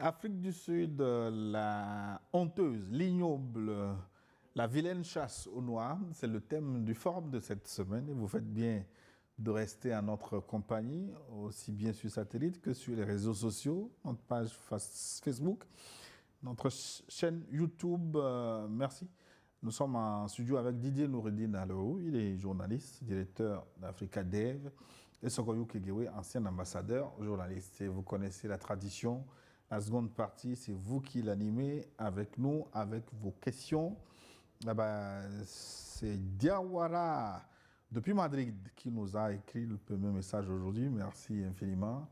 Afrique du Sud, la honteuse, l'ignoble, la vilaine chasse aux Noirs, c'est le thème du forum de cette semaine. Et vous faites bien de rester à notre compagnie, aussi bien sur satellite que sur les réseaux sociaux, notre page Facebook, notre chaîne YouTube. Merci. Nous sommes en studio avec Didier Noureddine Alou. Il est journaliste, directeur d'Africa Dev, et Sokoyou Kegewe, ancien ambassadeur, journaliste. Et vous connaissez la tradition. La seconde partie, c'est vous qui l'animez avec nous, avec vos questions. Ah ben, c'est Diawara, depuis Madrid, qui nous a écrit le premier message aujourd'hui. Merci infiniment.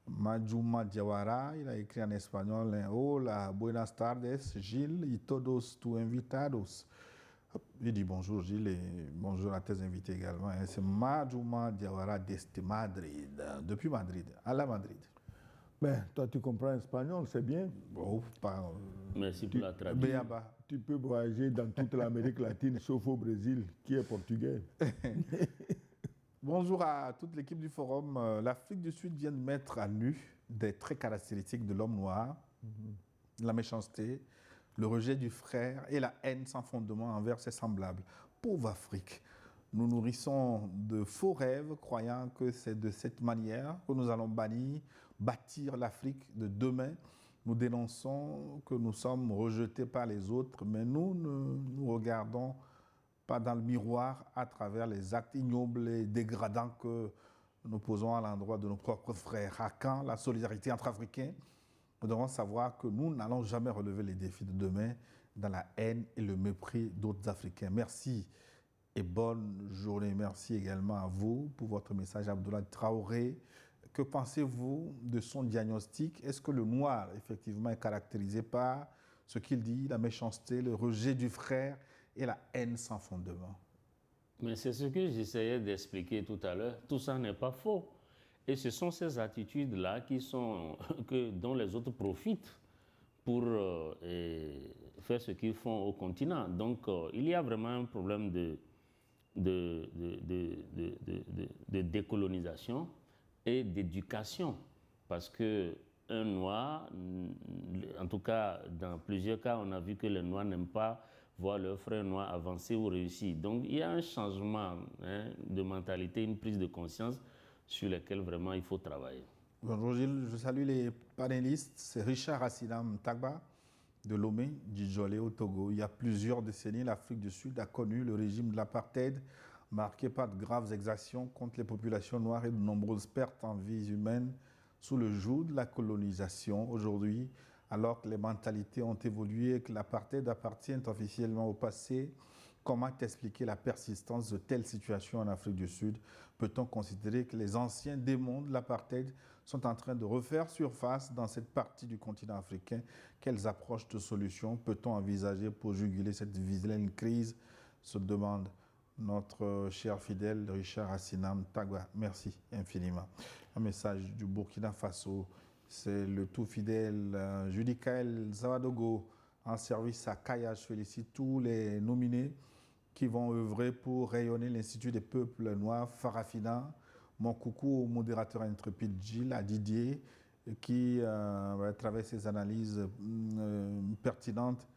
Majuma Diawara, il a écrit en espagnol: Hola, buenas tardes, Gilles, y todos tus invitados. Il dit bonjour Gilles et bonjour à tes invités également. C'est Majuma Diawara desde Madrid, depuis Madrid, à la Madrid. Ben, toi, tu comprends espagnol, c'est bien. Bon, pas, merci pour la traduction. Tu peux voyager dans toute l'Amérique latine, sauf au Brésil, qui est portugais. Bonjour à toute l'équipe du Forum. L'Afrique du Sud vient de mettre à nu des traits caractéristiques de l'homme noir, la méchanceté, le rejet du frère et la haine sans fondement envers ses semblables. Pauvre Afrique, nous nourrissons de faux rêves, croyant que c'est de cette manière que nous allons bâtir l'Afrique de demain. Nous dénonçons que nous sommes rejetés par les autres, mais nous ne nous regardons pas dans le miroir à travers les actes ignobles et dégradants que nous posons à l'endroit de nos propres frères. À quand la solidarité entre Africains? Nous devons savoir que nous n'allons jamais relever les défis de demain dans la haine et le mépris d'autres Africains. Merci et bonne journée. Merci également à vous pour votre message, Abdoulaye Traoré. Que pensez-vous de son diagnostic? Est-ce que le noir, effectivement, est caractérisé par ce qu'il dit, la méchanceté, le rejet du frère et la haine sans fondement? Mais c'est ce que j'essayais d'expliquer tout à l'heure. Tout ça n'est pas faux. Et ce sont ces attitudes-là dont les autres profitent pour faire ce qu'ils font au continent. Donc, il y a vraiment un problème de décolonisation et d'éducation. Parce qu'un noir, en tout cas, dans plusieurs cas, on a vu que les noirs n'aiment pas voir leurs frères noirs avancer ou réussir. Donc, il y a un changement de mentalité, une prise de conscience sur lesquels vraiment il faut travailler. Bonjour Gilles, je salue les panélistes. C'est Richard Assinam Tagba de Lomé, du Djolé au Togo. Il y a plusieurs décennies, l'Afrique du Sud a connu le régime de l'apartheid, marqué par de graves exactions contre les populations noires et de nombreuses pertes en vies humaines sous le joug de la colonisation. Aujourd'hui, alors que les mentalités ont évolué et que l'apartheid appartient officiellement au passé, comment expliquer la persistance de telles situations en Afrique du Sud? Peut-on considérer que les anciens démons de l'apartheid sont en train de refaire surface dans cette partie du continent africain? Quelles approches de solutions peut-on envisager pour juguler cette vilaine crise? Se demande notre cher fidèle Richard Assinam Tagba. Merci infiniment. Un message du Burkina Faso. C'est le tout fidèle Judikael Zawadogo en service à Kaya. Je félicite tous les nominés qui vont œuvrer pour rayonner l'Institut des peuples noirs Farafina. Mon coucou au modérateur intrépide Gilles, à Didier, qui, à travers ses analyses pertinentes,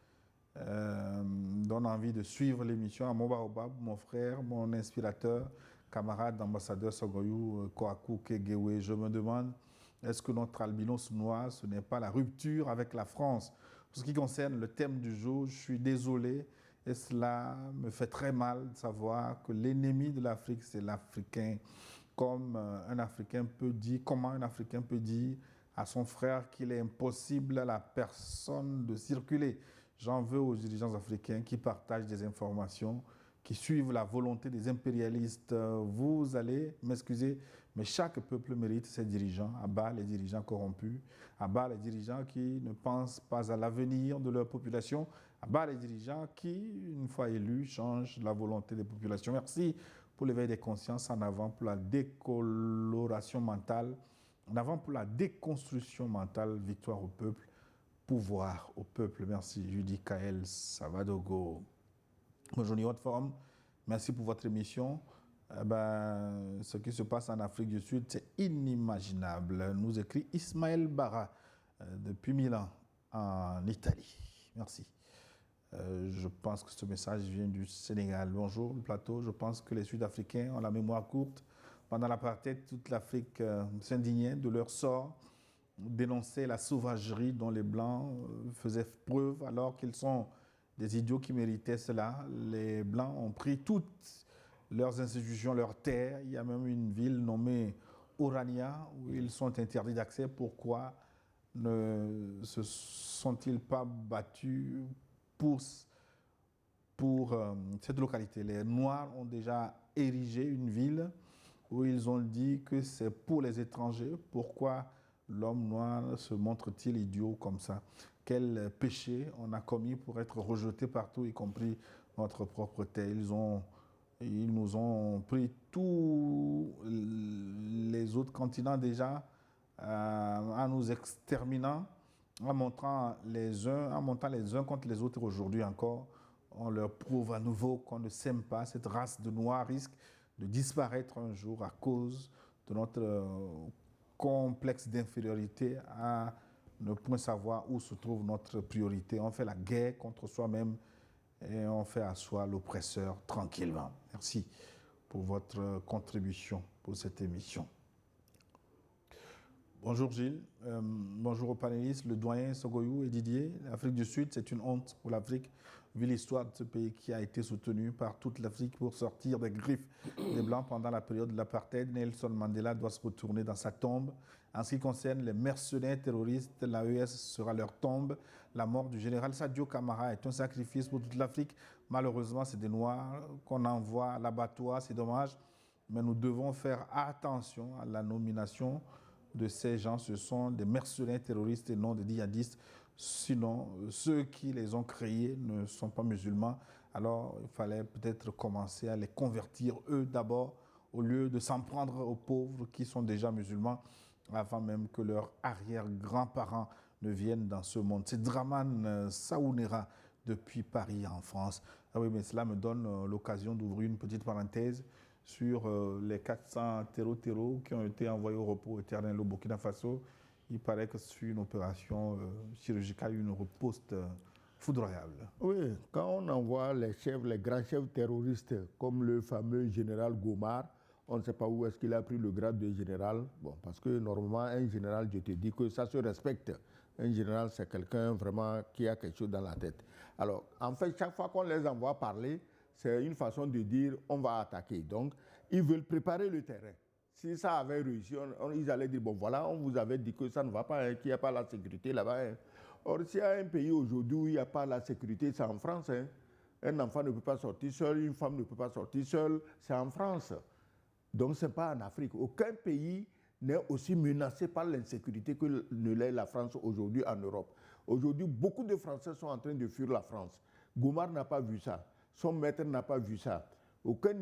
donne envie de suivre l'émission. À Moba, mon frère, mon inspirateur, camarade, ambassadeur Sogoyou Koaku Kegewe. Je me demande, est-ce que notre albinos noir, ce n'est pas la rupture avec la France? Pour ce qui concerne le thème du jour, je suis désolé. Et cela me fait très mal de savoir que l'ennemi de l'Afrique, c'est l'Africain. Comment un Africain peut dire à son frère qu'il est impossible à la personne de circuler? J'en veux aux dirigeants africains qui partagent des informations, qui suivent la volonté des impérialistes. Vous allez m'excuser, mais chaque peuple mérite ses dirigeants. À bas les dirigeants corrompus, à bas les dirigeants qui ne pensent pas à l'avenir de leur population, à bas les dirigeants qui, une fois élus, changent la volonté des populations. Merci pour l'éveil des consciences, en avant pour la décoloration mentale, en avant pour la déconstruction mentale, victoire au peuple, pouvoir au peuple. Merci Judy Kael Savadogo. Bonjour Niot Forum, merci pour votre émission. Ce qui se passe en Afrique du Sud, c'est inimaginable. Nous écrit Ismaël Bara. depuis Milan, en Italie. Merci. Je pense que ce message vient du Sénégal. Bonjour, le plateau. Je pense que les Sud-Africains ont la mémoire courte. Pendant l'apartheid, toute l'Afrique s'indignait de leur sort, dénonçait la sauvagerie dont les Blancs faisaient preuve alors qu'ils sont des idiots qui méritaient cela. Les Blancs ont pris toutes leurs institutions, leurs terres. Il y a même une ville nommée Orania où ils sont interdits d'accès. Pourquoi ne se sont-ils pas battus pour cette localité? Les Noirs ont déjà érigé une ville où ils ont dit que c'est pour les étrangers. Pourquoi l'homme noir se montre-t-il idiot comme ça? Quel péché on a commis pour être rejeté partout, y compris notre propre terre? Ils nous ont pris tous les autres continents déjà en nous exterminant, en montant les uns contre les autres. Aujourd'hui encore, on leur prouve à nouveau qu'on ne s'aime pas. Cette race de Noirs risque de disparaître un jour à cause de notre complexe d'infériorité à ne point savoir où se trouve notre priorité. On fait la guerre contre soi-même et on fait asseoir l'oppresseur tranquillement. Merci pour votre contribution pour cette émission. Bonjour Gilles, bonjour aux panélistes, le doyen Sogoyou et Didier. L'Afrique du Sud, c'est une honte pour l'Afrique, vu l'histoire de ce pays qui a été soutenu par toute l'Afrique pour sortir des griffes des Blancs pendant la période de l'apartheid. Nelson Mandela doit se retourner dans sa tombe. En ce qui concerne les mercenaires terroristes, l'AES sera leur tombe. La mort du général Sadio Camara est un sacrifice pour toute l'Afrique. Malheureusement, c'est des Noirs qu'on envoie à l'abattoir, c'est dommage. Mais nous devons faire attention à la nomination de ces gens. Ce sont des mercenaires terroristes et non des djihadistes. Sinon, ceux qui les ont créés ne sont pas musulmans. Alors, il fallait peut-être commencer à les convertir eux d'abord, au lieu de s'en prendre aux pauvres qui sont déjà musulmans, avant même que leurs arrière-grands-parents ne viennent dans ce monde. C'est Draman Saounera depuis Paris en France. Ah oui, mais cela me donne l'occasion d'ouvrir une petite parenthèse sur les 400 terreaux qui ont été envoyés au repos éternel au Burkina Faso. Il paraît que c'est une opération chirurgicale, une riposte foudroyable. Oui, quand on envoie les grands chefs terroristes, comme le fameux général Gomar, on ne sait pas où est-ce qu'il a pris le grade de général. Bon, parce que normalement, un général, je te dis que ça se respecte. Un général, c'est quelqu'un vraiment qui a quelque chose dans la tête. Alors, en fait, chaque fois qu'on les envoie parler, c'est une façon de dire on va attaquer. Donc, ils veulent préparer le terrain. Si ça avait réussi, ils allaient dire bon voilà, on vous avait dit que ça ne va pas, hein, qu'il n'y a pas la sécurité là-bas. Hein. Or, s'il y a un pays aujourd'hui où il n'y a pas la sécurité, c'est en France. Hein. Un enfant ne peut pas sortir seul, une femme ne peut pas sortir seule, c'est en France. Donc, ce n'est pas en Afrique. Aucun pays n'est aussi menacé par l'insécurité que ne l'est la France aujourd'hui en Europe. Aujourd'hui, beaucoup de Français sont en train de fuir la France. Gomar n'a pas vu ça. Son maître n'a pas vu ça. Aucun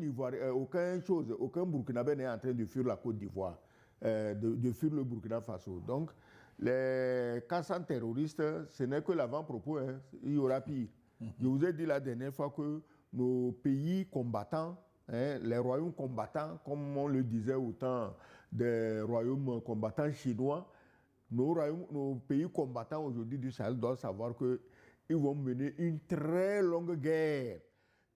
Burkinabé n'est en train de fuir la Côte d'Ivoire, de fuir le Burkina Faso. Donc, les 400 terroristes, ce n'est que l'avant-propos. Hein. Il y aura pire. Je vous ai dit la dernière fois que nos pays combattants, hein, les royaumes combattants, comme on le disait au temps des royaumes combattants chinois, nos pays combattants aujourd'hui du Sahel doivent savoir qu'ils vont mener une très longue guerre.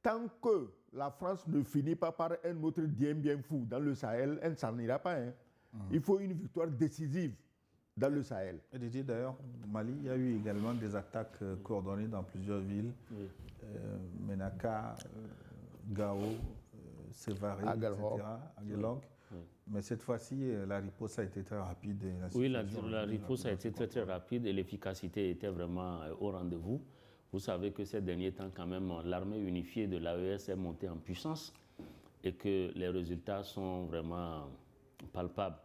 Tant que la France ne finit pas par un autre Dien Bien Phu dans le Sahel, elle ne s'en ira pas. Hein. Il faut une victoire décisive dans le Sahel. Et Didier, d'ailleurs, au Mali, il y a eu également des attaques coordonnées dans plusieurs villes. Oui. Menaka, Gao, Sévaré, etc., Aguelhok. Oui. Mais cette fois-ci, la riposte a été très rapide. Oui, la riposte a été très, très rapide et l'efficacité était vraiment au rendez-vous. Vous savez que ces derniers temps, quand même, l'armée unifiée de l'AES est montée en puissance et que les résultats sont vraiment palpables.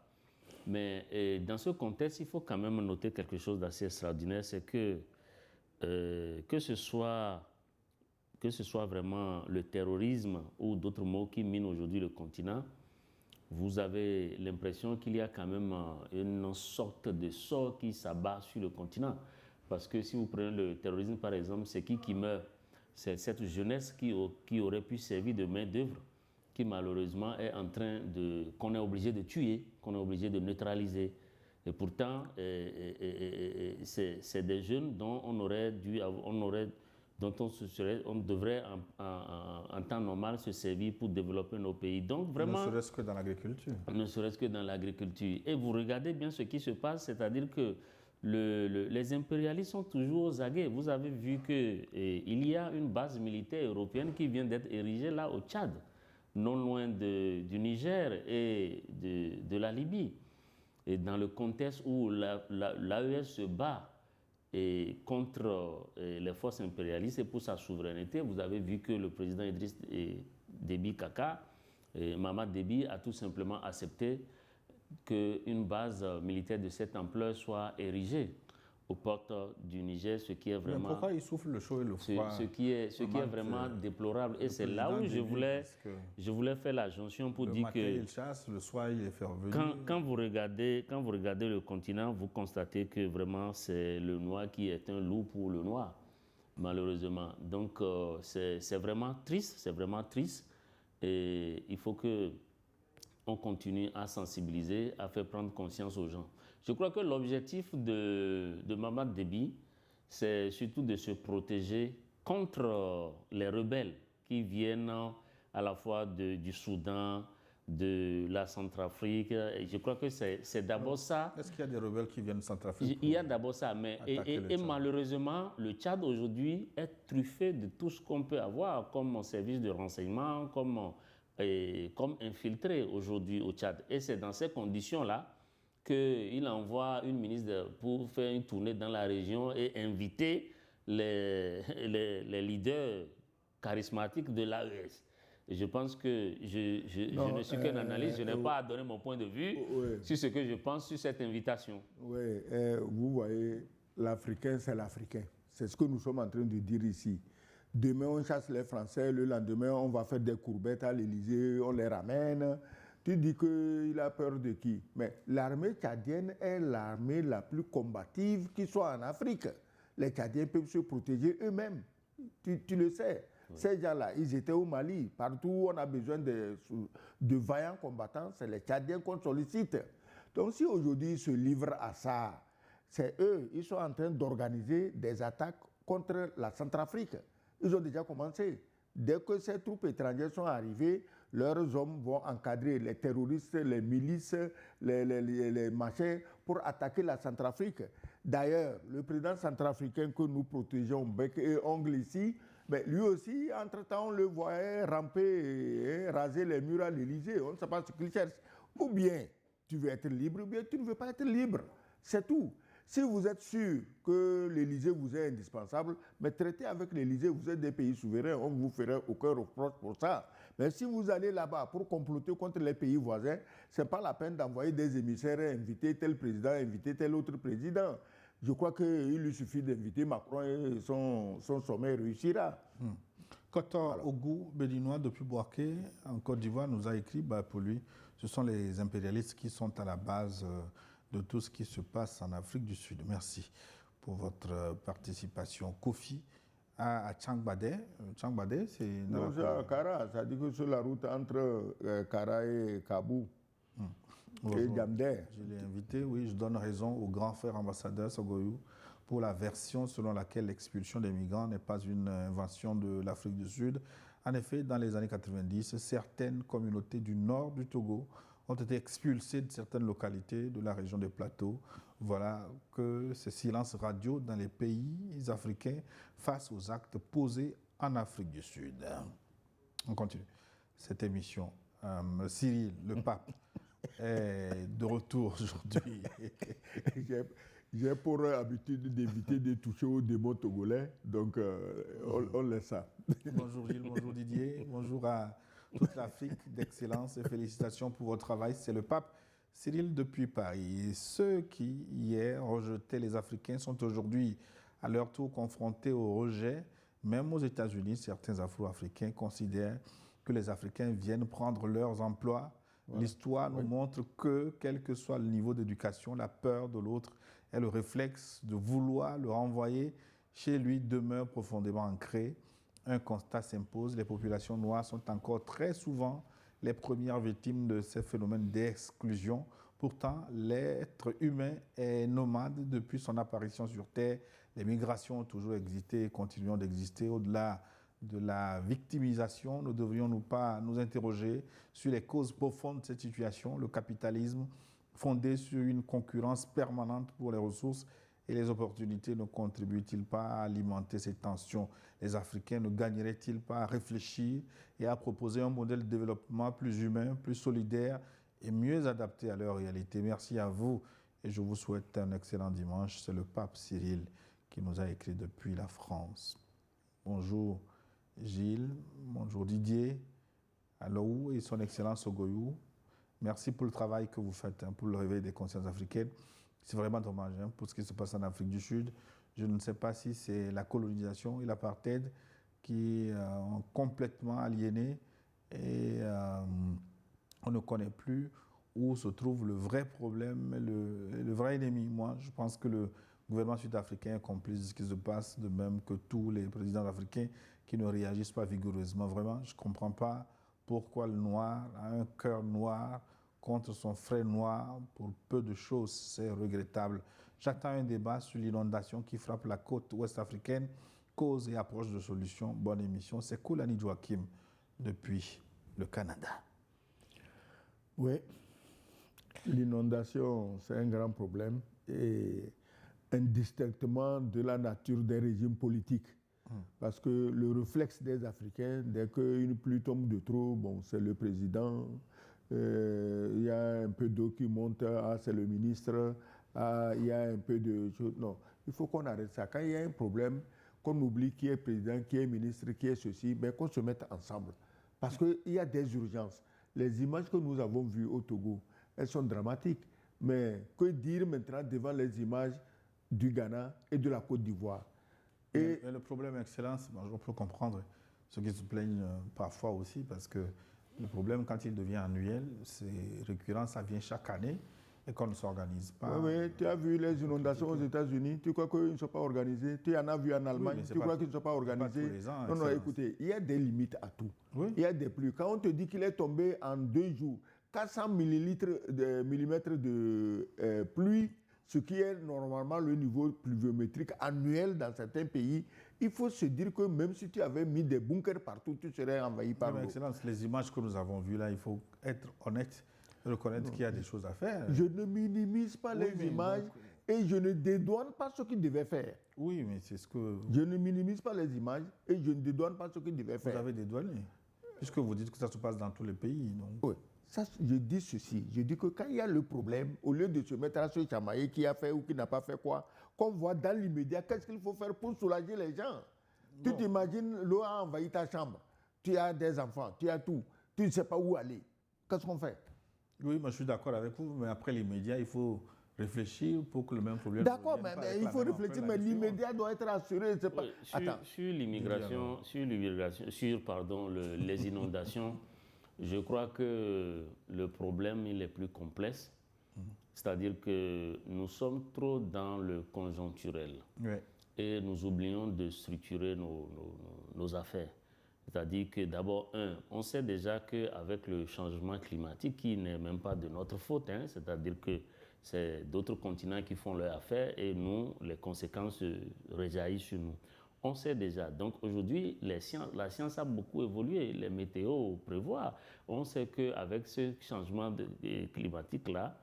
Mais dans ce contexte, il faut quand même noter quelque chose d'assez extraordinaire, c'est que ce soit vraiment le terrorisme ou d'autres mots qui minent aujourd'hui le continent, vous avez l'impression qu'il y a quand même une sorte de sort qui s'abat sur le continent. Parce que si vous prenez le terrorisme, par exemple, c'est qui meurt? C'est cette jeunesse qui aurait pu servir de main-d'œuvre, qui malheureusement est en train qu'on est obligé de tuer, qu'on est obligé de neutraliser. Et pourtant, c'est des jeunes dont on devrait en temps normal se servir pour développer nos pays. Donc vraiment, ne serait-ce que dans l'agriculture. Ne serait-ce que dans l'agriculture. Et vous regardez bien ce qui se passe, c'est-à-dire que les impérialistes sont toujours aux aguets. Vous avez vu qu'il y a une base militaire européenne qui vient d'être érigée là au Tchad, non loin du Niger et de la Libye. Et dans le contexte où l'AES se bat contre les forces impérialistes et pour sa souveraineté, vous avez vu que le président Idriss Déby Kaka, Mahamat Déby, a tout simplement accepté qu'une base militaire de cette ampleur soit érigée aux portes du Niger, ce qui est vraiment... Mais pourquoi il souffle le chaud et le froid? Ce qui est vraiment déplorable. Et c'est là où je voulais faire la jonction pour dire que... Le matin, il chasse, le soir, il est fait revenir. Quand vous regardez le continent, vous constatez que vraiment c'est le noir qui est un loup pour le noir, malheureusement. Donc c'est vraiment triste, Et il faut qu'on continue à sensibiliser, à faire prendre conscience aux gens. Je crois que l'objectif de Mahamat Déby, c'est surtout de se protéger contre les rebelles qui viennent à la fois du Soudan, de la Centrafrique. Et je crois que c'est d'abord ça. Est-ce qu'il y a des rebelles qui viennent de Centrafrique? Il y a d'abord ça, mais et malheureusement, le Tchad aujourd'hui est truffé de tout ce qu'on peut avoir comme service de renseignement, comme infiltré aujourd'hui au Tchad. Et c'est dans ces conditions-là qu'il envoie une ministre pour faire une tournée dans la région et inviter les leaders charismatiques de l'AES. Je pense que je ne suis qu'un analyste, je n'ai pas à donner mon point de vue sur ce que je pense sur cette invitation. Oui, vous voyez, l'Africain, c'est l'Africain. C'est ce que nous sommes en train de dire ici. Demain, on chasse les Français, le lendemain, on va faire des courbettes à l'Élysée, on les ramène. Tu dis qu'il a peur de qui? Mais l'armée tchadienne est l'armée la plus combative qui soit en Afrique. Les Tchadiens peuvent se protéger eux-mêmes. Tu le sais. Oui. Ces gens-là, ils étaient au Mali. Partout où on a besoin de vaillants combattants, c'est les Tchadiens qu'on sollicite. Donc si aujourd'hui ils se livrent à ça, c'est eux, ils sont en train d'organiser des attaques contre la Centrafrique. Ils ont déjà commencé. Dès que ces troupes étrangères sont arrivées, leurs hommes vont encadrer les terroristes, les milices, les machins pour attaquer la Centrafrique. D'ailleurs, le président centrafricain que nous protégeons bec et ongle ici, mais lui aussi, entre-temps, on le voyait ramper, raser les murs à l'Élysée. On ne sait pas ce qu'il cherche. Ou bien tu veux être libre, ou bien tu ne veux pas être libre. C'est tout. Si vous êtes sûr que l'Élysée vous est indispensable, mais traitez avec l'Élysée, vous êtes des pays souverains, on ne vous fera aucun reproche pour ça. Mais si vous allez là-bas pour comploter contre les pays voisins, ce n'est pas la peine d'envoyer des émissaires et inviter tel président, inviter tel autre président. Je crois qu'il lui suffit d'inviter Macron et son sommet réussira. Koto Ogou béninois depuis Bouaké, en Côte d'Ivoire, nous a écrit, pour lui, ce sont les impérialistes qui sont à la base de tout ce qui se passe en Afrique du Sud. Merci pour votre participation. Kofi à Tchangbadé. Tchangbadé, c'est... Non, c'est à Kara. Ça dit que c'est la route entre Kara et Kabou. Et Djamdé. Je l'ai invité, oui, je donne raison au grand frère ambassadeur Sogoyou pour la version selon laquelle l'expulsion des migrants n'est pas une invention de l'Afrique du Sud. En effet, dans les années 90, certaines communautés du nord du Togo ont été expulsées de certaines localités de la région des plateaux. Voilà que ce silence radio dans les pays africains face aux actes posés en Afrique du Sud. On continue cette émission. Cyril, le pape, est de retour aujourd'hui. J'ai pour habitude d'éviter de toucher aux démons togolais, donc on laisse ça. Bonjour Gilles, bonjour Didier, bonjour à toute l'Afrique d'excellence et félicitations pour votre travail. C'est le pape Cyril depuis Paris. Ceux qui, hier, rejetaient les Africains sont aujourd'hui à leur tour confrontés au rejet. Même aux États-Unis, certains Afro-Africains considèrent que les Africains viennent prendre leurs emplois. Voilà. L'histoire nous montre que, quel que soit le niveau d'éducation, la peur de l'autre et le réflexe de vouloir le renvoyer chez lui demeure profondément ancré. Un constat s'impose, les populations noires sont encore très souvent les premières victimes de ces phénomènes d'exclusion. Pourtant, l'être humain est nomade depuis son apparition sur Terre. Les migrations ont toujours existé et continueront d'exister. Au-delà de la victimisation, ne devrions-nous pas nous interroger sur les causes profondes de cette situation? Le capitalisme, fondé sur une concurrence permanente pour les ressources et les opportunités, ne contribue-t-il pas à alimenter ces tensions? Les Africains ne gagneraient-ils pas à réfléchir et à proposer un modèle de développement plus humain, plus solidaire et mieux adapté à leur réalité? Merci à vous et je vous souhaite un excellent dimanche. C'est le pape Cyril qui nous a écrit depuis la France. Bonjour Gilles, bonjour Didier, Alou et son Excellence Ogoyou. Merci pour le travail que vous faites pour le réveil des consciences africaines. C'est vraiment dommage pour ce qui se passe en Afrique du Sud. Je ne sais pas si c'est la colonisation et l'apartheid qui ont complètement aliéné et on ne connaît plus où se trouve le vrai problème, le vrai ennemi. Moi, je pense que le gouvernement sud-africain est complice de ce qui se passe, de même que tous les présidents africains qui ne réagissent pas vigoureusement. Vraiment, je ne comprends pas pourquoi le noir a un cœur noir contre son frère noir pour peu de choses. C'est regrettable. J'attends un débat sur l'inondation qui frappe la côte ouest africaine, cause et approche de solutions. Bonne émission. C'est Koulani Joachim depuis le Canada. Oui, l'inondation, c'est un grand problème et indistinctement de la nature des régimes politiques. Parce que le réflexe des Africains, dès qu'une pluie tombe de trop, bon, c'est le président, il y a un peu d'eau qui monte, c'est le ministre, il y a un peu de choses. Non, il faut qu'on arrête ça. Quand il y a un problème, qu'on oublie qui est président, qui est ministre, qui est ceci, mais qu'on se mette ensemble. Parce qu'il y a des urgences. Les images que nous avons vues au Togo, elles sont dramatiques. Mais que dire maintenant devant les images du Ghana et de la Côte d'Ivoire? Mais le problème, Excellence, on peut comprendre ceux qui se plaignent parfois aussi, parce que le problème, quand il devient annuel, c'est récurrent, ça vient chaque année et qu'on ne s'organise pas. Oui, tu as vu les inondations aux États-Unis, tu crois qu'ils ne sont pas organisés? Tu en as vu en Allemagne, tu crois qu'ils ne sont pas organisés? Non, non, écoutez, il y a des limites à tout. Oui. Il y a des pluies. Quand on te dit qu'il est tombé en 2 jours 400 millimètres de pluie, ce qui est normalement le niveau pluviométrique annuel dans certains pays, il faut se dire que même si tu avais mis des bunkers partout, tu serais envahi par l'eau. Excellence, les images que nous avons vues là, il faut être honnête et reconnaître qu'il y a des choses à faire. Je ne minimise pas les images et je ne dédouane pas ce qu'ils devaient faire. Oui, mais c'est ce que... Je ne minimise pas les images et je ne dédouane pas ce qu'ils devaient faire. Vous avez dédouané, puisque vous dites que ça se passe dans tous les pays. Donc. Oui. Ça, je dis ceci, je dis que quand il y a le problème, au lieu de se mettre à se chamailler qui a fait ou qui n'a pas fait quoi, qu'on voit dans l'immédiat qu'est-ce qu'il faut faire pour soulager les gens. Tu t'imagines, l'eau a envahi ta chambre, tu as des enfants, tu as tout, tu ne sais pas où aller. Qu'est-ce qu'on fait? Oui, moi je suis d'accord avec vous, mais après l'immédiat, il faut réfléchir pour que le même problème... D'accord, mais il faut réfléchir, mais l'immédiat doit être assuré. C'est pas... Oui, sur l'immigration, sur les inondations, je crois que le problème il est plus complexe, c'est-à-dire que nous sommes trop dans le conjoncturel et nous oublions de structurer nos affaires. C'est-à-dire que d'abord, on sait déjà qu'avec le changement climatique, qui n'est même pas de notre faute, c'est-à-dire que c'est d'autres continents qui font leur affaire et nous, les conséquences rejaillissent sur nous. On sait déjà. Donc aujourd'hui, la science a beaucoup évolué. Les météos prévoient. On sait qu'avec ce changement climatique-là,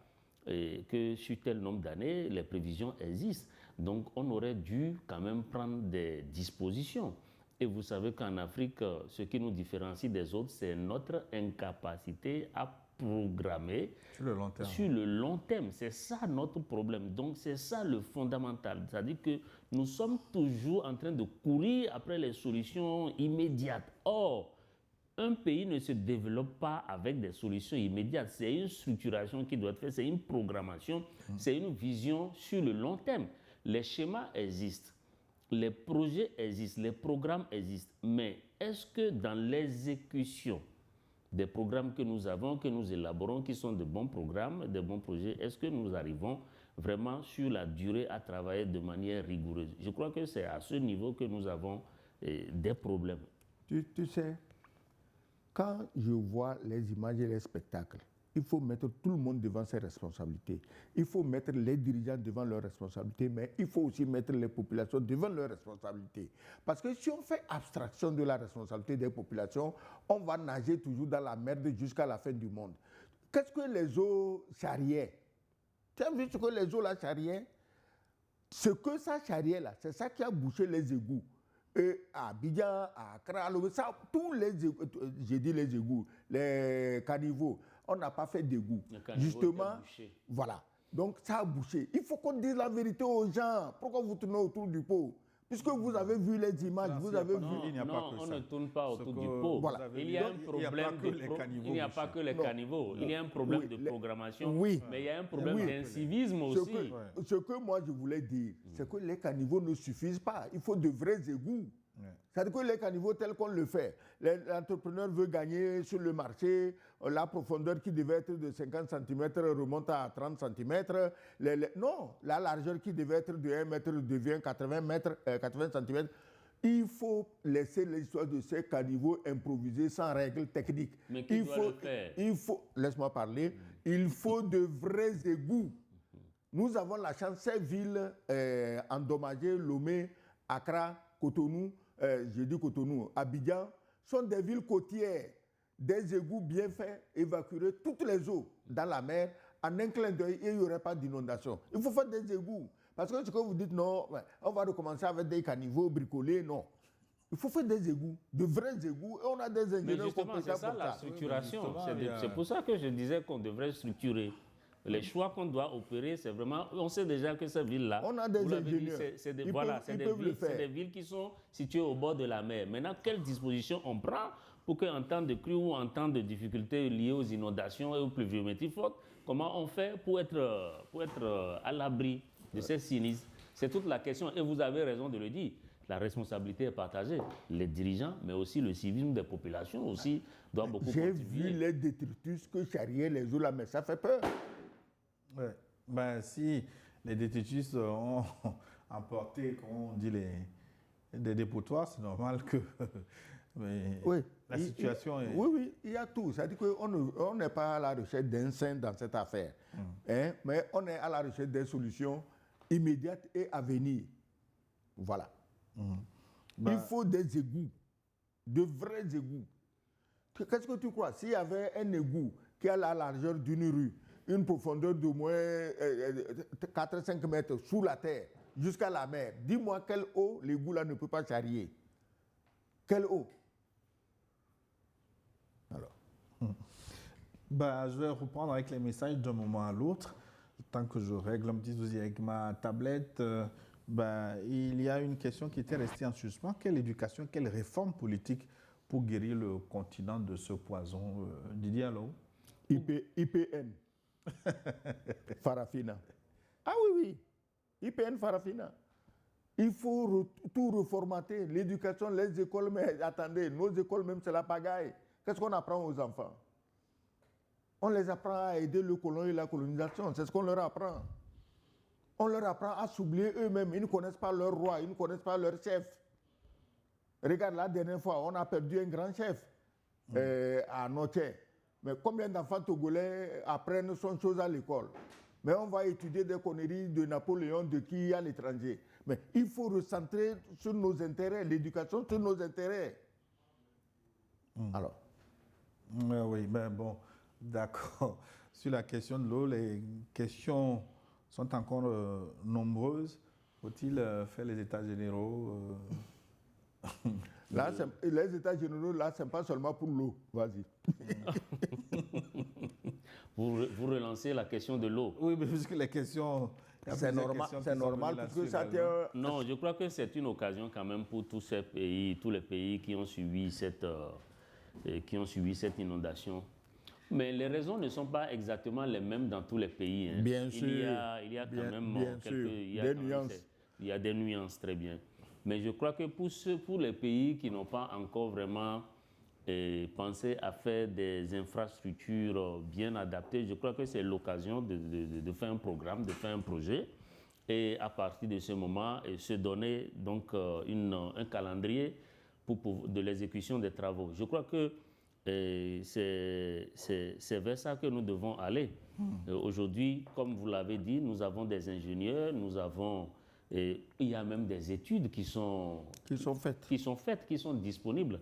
que sur tel nombre d'années, les prévisions existent. Donc on aurait dû quand même prendre des dispositions. Et vous savez qu'en Afrique, ce qui nous différencie des autres, c'est notre incapacité à programmer sur le long terme. C'est ça notre problème. Donc c'est ça le fondamental. C'est-à-dire que nous sommes toujours en train de courir après les solutions immédiates. Or, un pays ne se développe pas avec des solutions immédiates. C'est une structuration qui doit être faite, c'est une programmation, c'est une vision sur le long terme. Les schémas existent. Les projets existent, les programmes existent, mais est-ce que dans l'exécution des programmes que nous avons, que nous élaborons, qui sont de bons programmes, de bons projets, est-ce que nous arrivons vraiment sur la durée à travailler de manière rigoureuse? Je crois que c'est à ce niveau que nous avons des problèmes. Tu sais, quand je vois les images et les spectacles il faut mettre tout le monde devant ses responsabilités. Il faut mettre les dirigeants devant leurs responsabilités, mais il faut aussi mettre les populations devant leurs responsabilités. Parce que si on fait abstraction de la responsabilité des populations, on va nager toujours dans la merde jusqu'à la fin du monde. Qu'est-ce que les eaux charriaient? Tu as vu ce que les eaux là charriaient? Ce que ça charriait là, c'est ça qui a bouché les égouts. Et à Abidjan, à Accra, tous les égouts, j'ai dit les égouts, les caniveaux, on n'a pas fait d'égouts. Justement, voilà. Donc ça a bouché. Il faut qu'on dise la vérité aux gens. Pourquoi vous tournez autour du pot? Puisque vous avez vu les images, vous avez vu... Non, on ne tourne pas autour du pot. Voilà. Il y a un problème il n'y a pas que les caniveaux. Il y a un problème de programmation, mais il y a un problème d'incivisme aussi. Ce que moi je voulais dire, c'est que les caniveaux ne suffisent pas. Il faut de vrais égouts. C'est-à-dire que les caniveaux tels qu'on le fait, l'entrepreneur veut gagner sur le marché, la profondeur qui devait être de 50 cm remonte à 30 cm. Non, la largeur qui devait être de 1 mètre devient 80 cm. Il faut laisser l'histoire de ces caniveaux improvisés sans règles techniques. Mais qui doit le faire? Laisse-moi parler, il faut de vrais égouts. Nous avons la chance, ces villes endommagées, Lomé, Accra, Cotonou, j'ai dit Cotonou, Abidjan, sont des villes côtières, des égouts bien faits, évacuer toutes les eaux dans la mer, en un clin d'œil, et il n'y aurait pas d'inondation. Il faut faire des égouts. Parce que ce que vous dites, non, on va recommencer avec des caniveaux bricolés, non. Il faut faire des égouts, de vrais égouts, et on a des ingénieurs compétents pour ça. C'est ça la structuration. C'est pour ça que je disais qu'on devrait structurer. Les choix qu'on doit opérer, c'est vraiment... On sait déjà que ces villes-là... On a des ingénieurs. C'est des villes qui sont situées au bord de la mer. Maintenant, quelles dispositions on prend pour qu'en temps de crue ou en temps de difficultés liées aux inondations et aux pluviométries fortes, comment on fait pour être à l'abri de ces sinistres? C'est toute la question. Et vous avez raison de le dire. La responsabilité est partagée. Les dirigeants, mais aussi le civisme des populations aussi doit beaucoup contribuer. J'ai vu les détritus que charriaient les eaux là, mais ça fait peur. Ouais. Ben, si les détritus ont emporté, comme on dit, des dépotoirs, c'est normal que la situation est... Oui, il y a tout. C'est-à-dire qu'on n'est pas à la recherche d'un saint dans cette affaire, mais on est à la recherche des solutions immédiates et à venir. Voilà. Il faut des égouts, de vrais égouts. Qu'est-ce que tu crois? S'il y avait un égout qui a la largeur d'une rue, une profondeur de moins 4-5 mètres sous la terre, jusqu'à la mer, dis-moi quelle eau l'égout là ne peut pas charrier. Quelle eau? Alors. Je vais reprendre avec les messages d'un moment à l'autre. Tant que je règle un petit souci avec ma tablette, il y a une question qui était restée en suspens. Quelle éducation, quelle réforme politique pour guérir le continent de ce poison? Didier Allo? IPN. Farafina. Ah oui. IPN Farafina. Il faut tout reformater. L'éducation, les écoles, mais attendez, nos écoles même, c'est la pagaille. Qu'est-ce qu'on apprend aux enfants? On les apprend à aider le colon et la colonisation. C'est ce qu'on leur apprend. On leur apprend à s'oublier eux-mêmes. Ils ne connaissent pas leur roi, ils ne connaissent pas leur chef. Regarde, la dernière fois, on a perdu un grand chef à Noché. Mais combien d'enfants togolais apprennent son chose à l'école? Mais on va étudier des conneries de Napoléon, de qui à l'étranger. Mais il faut recentrer sur nos intérêts, l'éducation sur nos intérêts. Alors. Oui, bon, d'accord. Sur la question de l'eau, les questions sont encore nombreuses. Faut-il faire les états généraux Là, les états généraux, là, ce n'est pas seulement pour l'eau. Vas-y. Vous relancez la question de l'eau. Oui, mais puisque les questions... C'est normal parce que ça tient... Non, je crois que c'est une occasion quand même pour tous les pays qui ont subi cette inondation. Mais les raisons ne sont pas exactement les mêmes dans tous les pays. Hein. Bien sûr. Il y a quand même des nuances. Il y a des nuances, très bien. Mais je crois que pour les pays qui n'ont pas encore vraiment pensé à faire des infrastructures bien adaptées, je crois que c'est l'occasion de faire un programme, de faire un projet. Et à partir de ce moment, se donner donc un calendrier de l'exécution des travaux. Je crois que Et c'est vers ça que nous devons aller. Aujourd'hui, comme vous l'avez dit, nous avons des ingénieurs, il y a même des études qui sont faites, qui sont disponibles.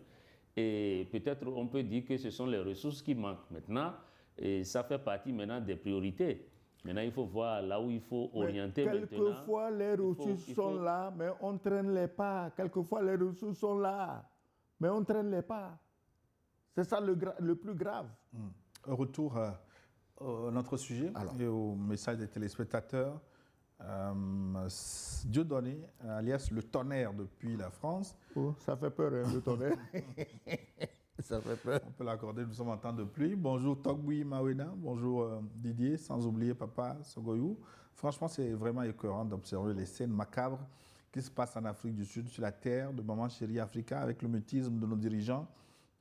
Et peut-être on peut dire que ce sont les ressources qui manquent maintenant. Et ça fait partie maintenant des priorités. Maintenant, il faut voir là où il faut orienter maintenant. Quelquefois, les ressources sont là, mais on ne traîne les pas. Quelquefois, les ressources sont là, mais on ne traîne les pas. C'est ça le plus grave. Retour à notre sujet et au message des téléspectateurs. Dieudonné, alias le tonnerre depuis la France. Oh, ça fait peur, hein, le tonnerre. Ça fait peur. On peut l'accorder, nous sommes en temps de pluie. Bonjour Togboui Mawena, bonjour Didier, sans oublier Papa Sogoyou. Franchement, c'est vraiment écœurant d'observer les scènes macabres qui se passent en Afrique du Sud, sur la terre de Maman Chérie Africa, avec le mutisme de nos dirigeants.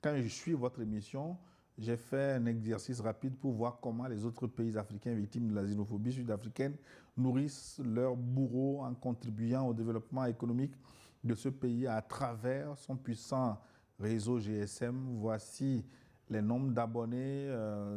Quand je suis votre émission, j'ai fait un exercice rapide pour voir comment les autres pays africains victimes de la xénophobie sud-africaine nourrissent leurs bourreaux en contribuant au développement économique de ce pays à travers son puissant réseau GSM. Voici les nombres d'abonnés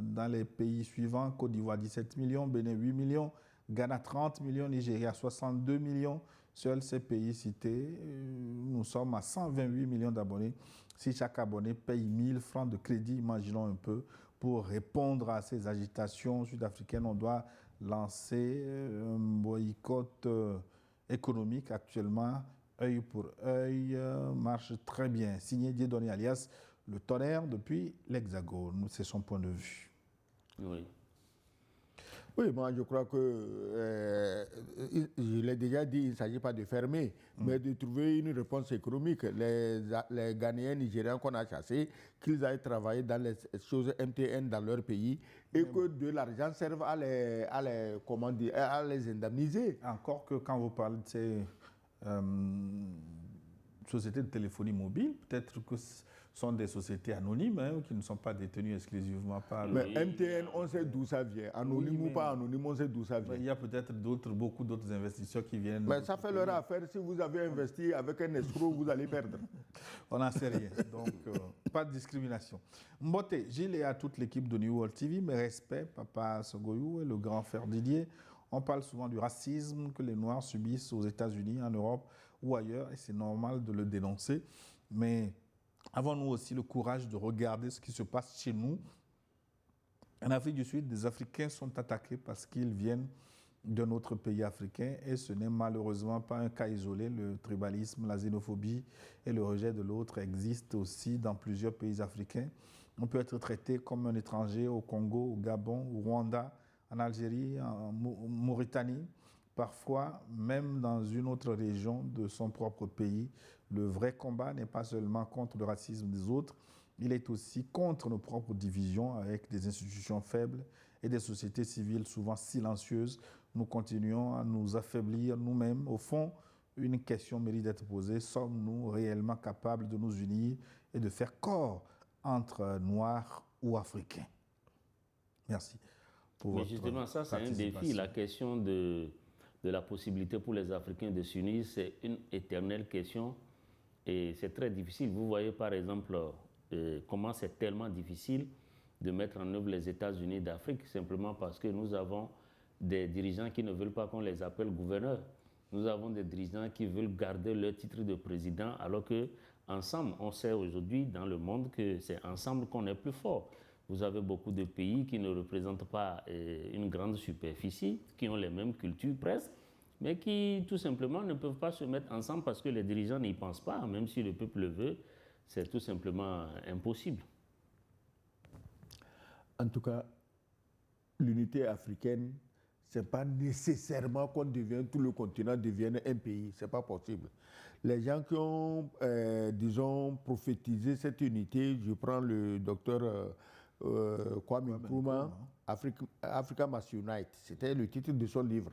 dans les pays suivants. Côte d'Ivoire 17 millions, Bénin 8 millions, Ghana 30 millions, Nigeria 62 millions. Seuls ces pays cités, nous sommes à 128 millions d'abonnés. Si chaque abonné paye 1000 francs de crédit, imaginons un peu, pour répondre à ces agitations sud-africaines, on doit lancer un boycott économique actuellement. Œil pour œil marche très bien. Signé Dieudonné alias le tonnerre depuis l'Hexagone. C'est son point de vue. Oui. Oui, moi je crois que, je l'ai déjà dit, il ne s'agit pas de fermer, mais de trouver une réponse économique. Les Ghanéens, Nigériens qu'on a chassés, qu'ils aillent travailler dans les choses MTN dans leur pays et que de l'argent serve à les indemniser. Encore que quand vous parlez de ces sociétés de téléphonie mobile, peut-être que ce sont des sociétés anonymes qui ne sont pas détenues exclusivement par... Mais MTN, on sait d'où ça vient. Anonyme ou pas anonyme, on sait d'où ça vient. Il y a peut-être beaucoup d'autres investisseurs qui viennent... Mais ça fait leur affaire. Si vous avez investi avec un escroc, vous allez perdre. On n'en sait rien. Donc, pas de discrimination. Mbote, Gilles et à toute l'équipe de New World TV, mes respects, Papa Sogoyou et le grand frère Didier. On parle souvent du racisme que les Noirs subissent aux États-Unis, en Europe ou ailleurs, et c'est normal de le dénoncer. Mais avons-nous aussi le courage de regarder ce qui se passe chez nous? En Afrique du Sud, des Africains sont attaqués parce qu'ils viennent d'un autre pays africain et ce n'est malheureusement pas un cas isolé. Le tribalisme, la xénophobie et le rejet de l'autre existent aussi dans plusieurs pays africains. On peut être traité comme un étranger au Congo, au Gabon, au Rwanda, en Algérie, en Mauritanie, parfois même dans une autre région de son propre pays. Le vrai combat n'est pas seulement contre le racisme des autres, il est aussi contre nos propres divisions avec des institutions faibles et des sociétés civiles souvent silencieuses. Nous continuons à nous affaiblir nous-mêmes. Au fond, une question mérite d'être posée. Sommes-nous réellement capables de nous unir et de faire corps entre Noirs ou Africains? Merci. Mais justement, ça c'est un défi. La question de la possibilité pour les Africains de s'unir, c'est une éternelle question. Et c'est très difficile. Vous voyez par exemple comment c'est tellement difficile de mettre en œuvre les États-Unis d'Afrique, simplement parce que nous avons des dirigeants qui ne veulent pas qu'on les appelle gouverneurs. Nous avons des dirigeants qui veulent garder leur titre de président, alors que ensemble, on sait aujourd'hui dans le monde que c'est ensemble qu'on est plus fort. Vous avez beaucoup de pays qui ne représentent pas une grande superficie, qui ont les mêmes cultures presque, mais qui tout simplement ne peuvent pas se mettre ensemble parce que les dirigeants n'y pensent pas, même si le peuple le veut, c'est tout simplement impossible. En tout cas, l'unité africaine, ce n'est pas nécessairement tout le continent devienne un pays, ce n'est pas possible. Les gens qui ont, disons, prophétisé cette unité, je prends le docteur Kwame Nkrumah, Africa Must Unite, c'était le titre de son livre.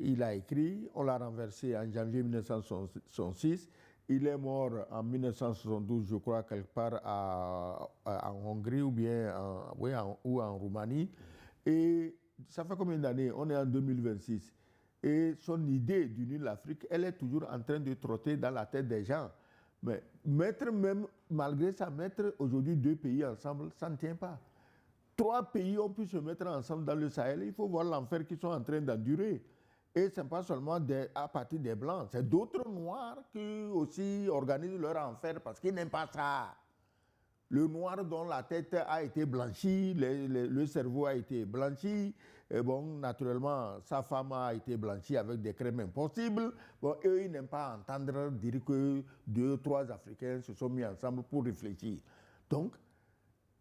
Il a écrit, on l'a renversé en janvier 1966. Il est mort en 1972, je crois, quelque part en Hongrie ou bien en Roumanie. Et ça fait combien d'années? On est en 2026. Et son idée d'unir l'Afrique, elle est toujours en train de trotter dans la tête des gens. Mais mettre même malgré ça, mettre aujourd'hui 2 pays ensemble, ça ne tient pas. 3 pays ont pu se mettre ensemble dans le Sahel. Il faut voir l'enfer qu'ils sont en train d'endurer. Et ce n'est pas seulement à partir des Blancs, c'est d'autres Noirs qui aussi organisent leur enfer parce qu'ils n'aiment pas ça. Le Noir dont la tête a été blanchie, le cerveau a été blanchi, et bon, naturellement, sa femme a été blanchie avec des crèmes impossibles. Bon, eux, ils n'aiment pas entendre dire que 2 ou 3 Africains se sont mis ensemble pour réfléchir. Donc,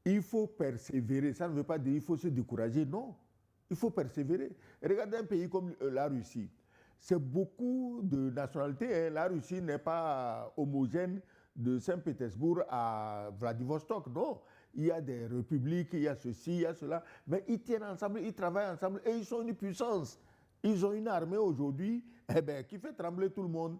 il faut persévérer. Ça ne veut pas dire qu'il faut se décourager, non. Il faut persévérer. Regardez un pays comme la Russie. C'est beaucoup de nationalités. Hein. La Russie n'est pas homogène de Saint-Pétersbourg à Vladivostok, non. Il y a des républiques, il y a ceci, il y a cela. Mais ils tiennent ensemble, ils travaillent ensemble et ils sont une puissance. Ils ont une armée aujourd'hui qui fait trembler tout le monde.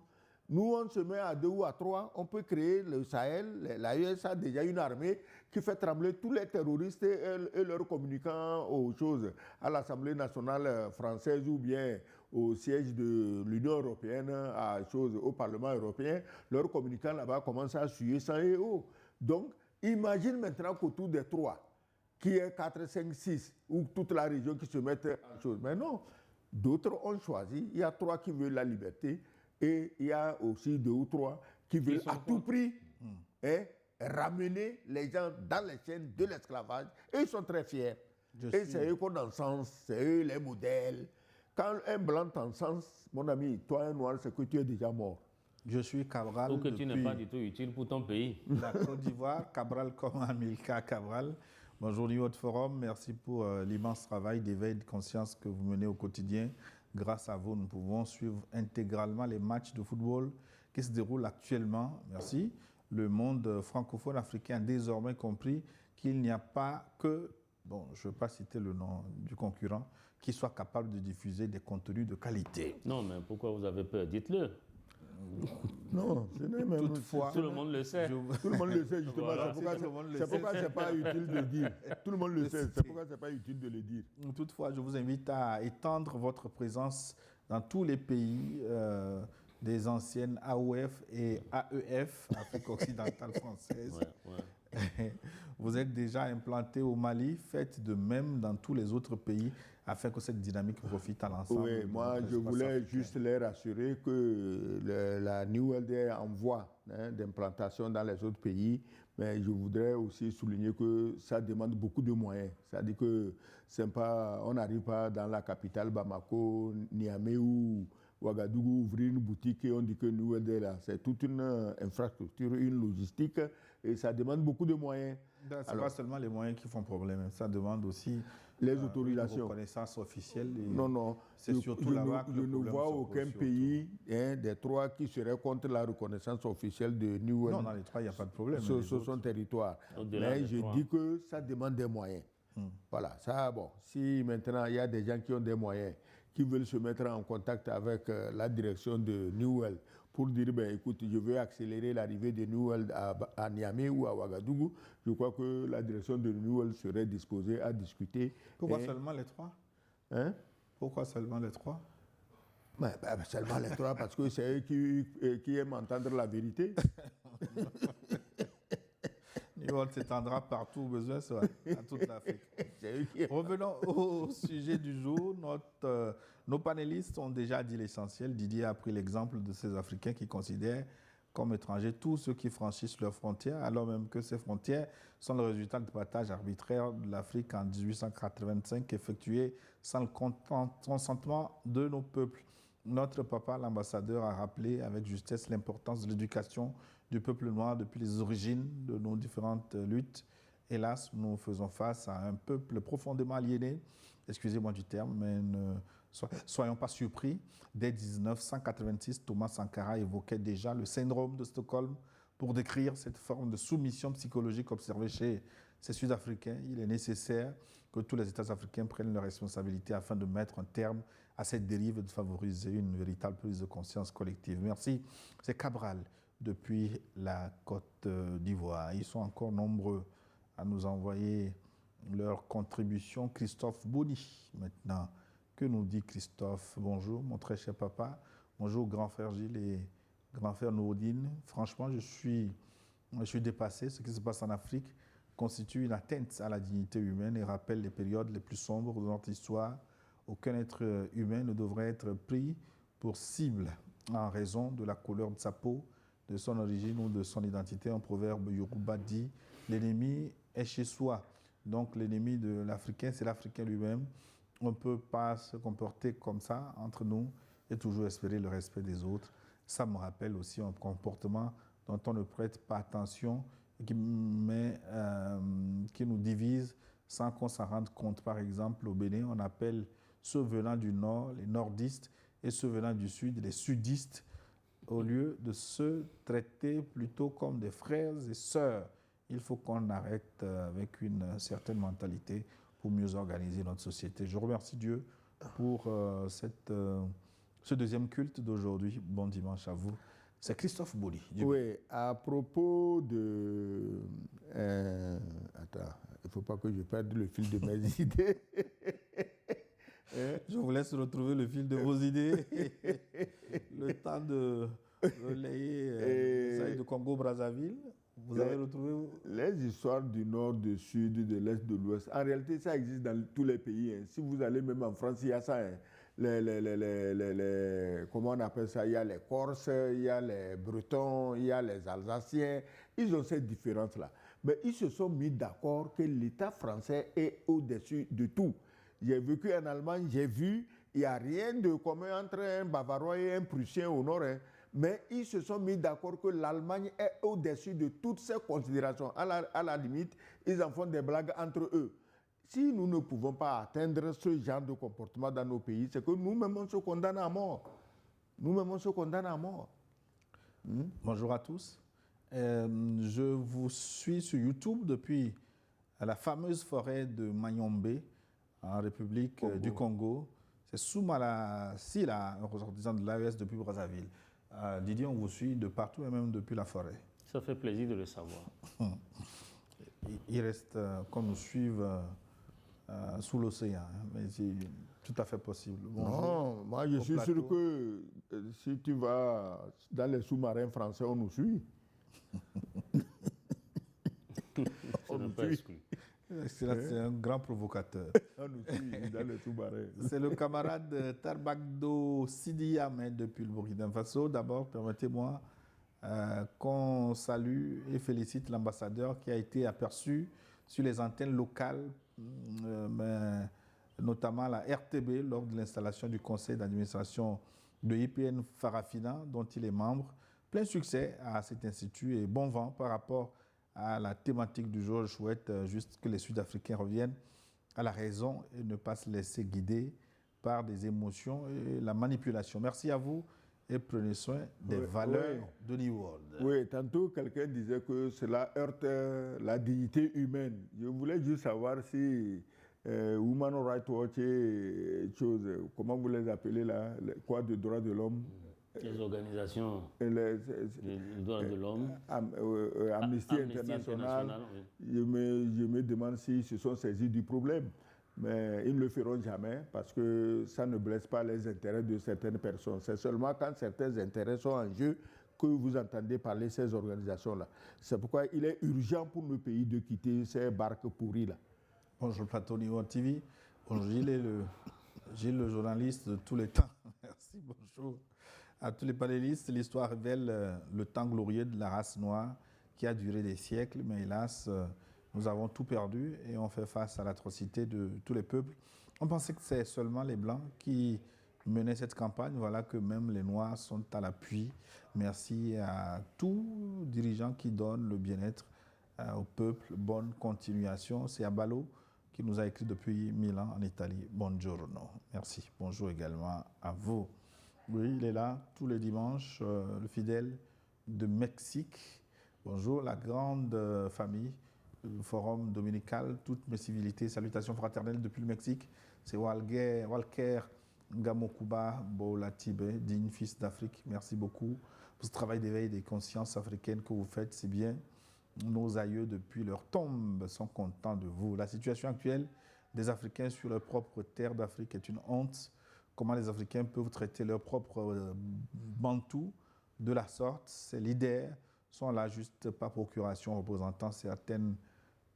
Nous, on se met à 2 ou à 3, on peut créer le Sahel. La US a déjà une armée qui fait trembler tous les terroristes et leurs communicants aux choses, à l'Assemblée nationale française ou bien au siège de l'Union européenne, au Parlement européen. Leurs communicants là-bas commencent à suer sang et eau. Donc, imagine maintenant qu'autour des 3, qui est 4, 5, 6, ou toute la région qui se mettent en chose. Mais non, d'autres ont choisi. Il y a 3 qui veulent la liberté. Et il y a aussi 2 ou 3 qui veulent à tout prix ramener les gens dans les chaînes de l'esclavage. Et ils sont très fiers. Et c'est eux qu'on encense, c'est eux les modèles. Quand un blanc t'encense, mon ami, toi un noir, c'est que tu es déjà mort. Je suis Cabral. Ou que tu n'es pas du tout utile pour ton pays. La Côte d'Ivoire, Cabral comme Amilcar Cabral. Bonjour New Forum, merci pour l'immense travail d'éveil de conscience que vous menez au quotidien. Grâce à vous, nous pouvons suivre intégralement les matchs de football qui se déroulent actuellement. Merci. Le monde francophone africain a désormais compris qu'il n'y a pas que, bon, je ne vais pas citer le nom du concurrent, qui soit capable de diffuser des contenus de qualité. Non, mais pourquoi vous avez peur? Dites-le. Non, ce n'est même... Toutefois, tout le monde le sait. Tout le monde le sait, justement. Voilà, c'est pourquoi ce n'est pas utile de le dire. Tout le monde le sait, c'est pourquoi ce n'est pas utile de le dire. Toutefois, je vous invite à étendre votre présence dans tous les pays des anciennes AOF et AEF, Afrique occidentale française. Vous êtes déjà implanté au Mali, faites de même dans tous les autres pays afin que cette dynamique profite à l'ensemble. Oui, moi je voulais juste les rassurer que la New World en voie d'implantation dans les autres pays, mais je voudrais aussi souligner que ça demande beaucoup de moyens. C'est-à-dire que on n'arrive pas dans la capitale Bamako, Niamey ou Ouagadougou ouvrir une boutique et on dit que New World est là. C'est toute une infrastructure, une logistique et ça demande beaucoup de moyens. Ce n'est pas seulement les moyens qui font problème, ça demande aussi les autorisations. Une reconnaissance officielle. Non. C'est surtout là-bas que je ne vois aucun pays des 3 qui serait contre la reconnaissance officielle de New World. Non, dans les 3, il n'y a pas de problème. Sur son territoire. Mais je dis que ça demande des moyens. Voilà, ça, bon, si maintenant il y a des gens qui ont des moyens, qui veulent se mettre en contact avec la direction de New World pour dire, ben, écoute, je veux accélérer l'arrivée de New World à Niamey ou à Ouagadougou, je crois que la direction de New World serait disposée à discuter. Pourquoi seulement les 3 ? Pourquoi seulement les 3 ? Seulement les 3, parce que c'est eux qui aiment entendre la vérité. New World s'étendra partout où besoin soit, à toute l'Afrique. Revenons au sujet du jour. Nos panélistes ont déjà dit l'essentiel. Didier a pris l'exemple de ces Africains qui considèrent comme étrangers tous ceux qui franchissent leurs frontières, alors même que ces frontières sont le résultat du partage arbitraire de l'Afrique en 1885, effectué sans le consentement de nos peuples. Notre papa, l'ambassadeur, a rappelé avec justesse l'importance de l'éducation du peuple noir depuis les origines de nos différentes luttes. Hélas, nous faisons face à un peuple profondément aliéné, excusez-moi du terme, mais ne soyons pas surpris. Dès 1986, Thomas Sankara évoquait déjà le syndrome de Stockholm pour décrire cette forme de soumission psychologique observée chez ces Sud-Africains. Il est nécessaire que tous les États africains prennent leurs responsabilités afin de mettre un terme à cette dérive et de favoriser une véritable prise de conscience collective. Merci. C'est Cabral depuis la Côte d'Ivoire. Ils sont encore nombreux à nous envoyer leur contribution. Christophe Boni, maintenant. Que nous dit Christophe? Bonjour, mon très cher papa. Bonjour, grand frère Gilles et grand frère Nourdine. Franchement, je suis Je suis dépassé. Ce qui se passe en Afrique constitue une atteinte à la dignité humaine et rappelle les périodes les plus sombres de notre histoire. Aucun être humain ne devrait être pris pour cible en raison de la couleur de sa peau, de son origine ou de son identité. Un proverbe yoruba dit « l'ennemi est chez soi ». Donc l'ennemi de l'Africain, c'est l'Africain lui-même. On ne peut pas se comporter comme ça entre nous et toujours espérer le respect des autres. Ça me rappelle aussi un comportement dont on ne prête pas attention et qui nous divise sans qu'on s'en rende compte. Par exemple, au Bénin, on appelle ceux venant du nord les nordistes et ceux venant du sud les sudistes, au lieu de se traiter plutôt comme des frères et sœurs. Il faut qu'on arrête avec une certaine mentalité pour mieux organiser notre société. Je remercie Dieu pour ce deuxième culte d'aujourd'hui. Bon dimanche à vous. C'est Christophe Bouli. Oui, à propos de... attends, il ne faut pas que je perde le fil de mes idées. Je vous laisse retrouver le fil de vos idées. Le temps de relayer les de Congo-Brazzaville. Vous avez retrouvé les histoires du nord, du sud, de l'est, de l'ouest. En réalité, ça existe dans tous les pays. Hein. Si vous allez même en France, il y a ça. Hein. Comment on appelle ça? Il y a les Corses, il y a les Bretons, il y a les Alsaciens. Ils ont cette différence-là. Mais ils se sont mis d'accord que l'État français est au-dessus de tout. J'ai vécu en Allemagne, j'ai vu, il n'y a rien de commun entre un Bavarois et un Prussien au nord. Hein. Mais ils se sont mis d'accord que l'Allemagne est au-dessus de toutes ces considérations. À la limite, ils en font des blagues entre eux. Si nous ne pouvons pas atteindre ce genre de comportement dans nos pays, c'est que nous-mêmes, on se condamne à mort. Nous-mêmes, on se condamne à mort. Bonjour à tous. Je vous suis sur YouTube depuis la fameuse forêt de Mayombe, en République du Congo. C'est Soumala Sila, un ressortissant de l'AES depuis Brazzaville. Didier, on vous suit de partout et même depuis la forêt. Ça fait plaisir de le savoir. Il reste qu'on nous suive sous l'océan, hein, mais c'est tout à fait possible. Bonjour. Non, moi je suis sûr que si tu vas dans les sous-marins français, on nous suit. On ne peut exclure. C'est un grand provocateur. On nous suit dans les sous-marins. C'est le camarade Tarbagdo Sidi Ahmed depuis le Burkina Faso. D'abord, permettez-moi qu'on salue et félicite l'ambassadeur qui a été aperçu sur les antennes locales, notamment la RTB, lors de l'installation du conseil d'administration de IPN Farafina, dont il est membre. Plein succès à cet institut et bon vent par rapport à la thématique du jour. Je souhaite juste que les Sud-Africains reviennent à la raison et ne pas se laisser guider par des émotions et la manipulation. Merci à vous et prenez soin des valeurs de New World. Oui, tantôt quelqu'un disait que cela heurte la dignité humaine. Je voulais juste savoir si Women Rights Watch et chose, comment vous les appelez là, quoi de droits de l'homme? Les organisations des droits de l'homme, Amnesty International, oui. je me demande s'ils se sont saisis du problème. Mais ils ne le feront jamais parce que ça ne blesse pas les intérêts de certaines personnes. C'est seulement quand certains intérêts sont en jeu que vous entendez parler de ces organisations-là. C'est pourquoi il est urgent pour le pays de quitter ces barques pourries-là. Bonjour Plateau Niveau TV. Bonjour Gilles, le journaliste de tous les temps. Merci, bonjour à tous les panélistes. L'histoire révèle le temps glorieux de la race noire qui a duré des siècles, mais hélas, nous avons tout perdu et on fait face à l'atrocité de tous les peuples. On pensait que c'est seulement les Blancs qui menaient cette campagne. Voilà que même les Noirs sont à l'appui. Merci à tous dirigeants qui donnent le bien-être au peuple. Bonne continuation. C'est Abalo qui nous a écrit depuis Milan en Italie. Buongiorno. Merci. Bonjour également à vous. Oui, il est là tous les dimanches, le fidèle de Mexique. Bonjour la grande famille. Le forum dominical, toutes mes civilités, salutations fraternelles depuis le Mexique. C'est Walker Ngamokuba Bolatibé, digne fils d'Afrique. Merci beaucoup pour ce travail d'éveil des consciences africaines que vous faites. C'est bien. Nos aïeux, depuis leur tombe, sont contents de vous. La situation actuelle des Africains sur leur propre terre d'Afrique est une honte. Comment les Africains peuvent traiter leur propre Bantou de la sorte? Ces leaders sont là juste par procuration, représentant certaines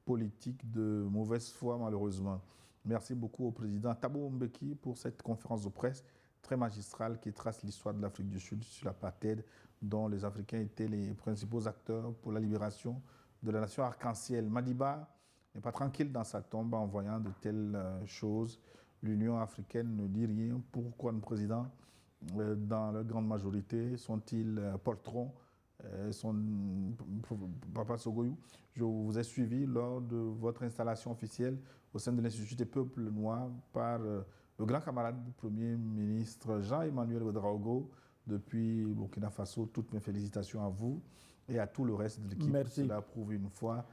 politiques de mauvaise foi, malheureusement. Merci beaucoup au président Thabo Mbeki pour cette conférence de presse très magistrale qui trace l'histoire de l'Afrique du Sud sur l'apartheid, dont les Africains étaient les principaux acteurs pour la libération de la nation arc-en-ciel. Madiba n'est pas tranquille dans sa tombe en voyant de telles choses. L'Union africaine ne dit rien. Pourquoi le président, dans leur grande majorité, sont-ils poltrons, Papa Sogoyou, je vous ai suivi lors de votre installation officielle au sein de l'Institut des peuples noirs par le grand camarade du Premier ministre Jean-Emmanuel Ouedraogo depuis Burkina Faso. Toutes mes félicitations à vous et à tout le reste de l'équipe. Merci. Cela prouve une fois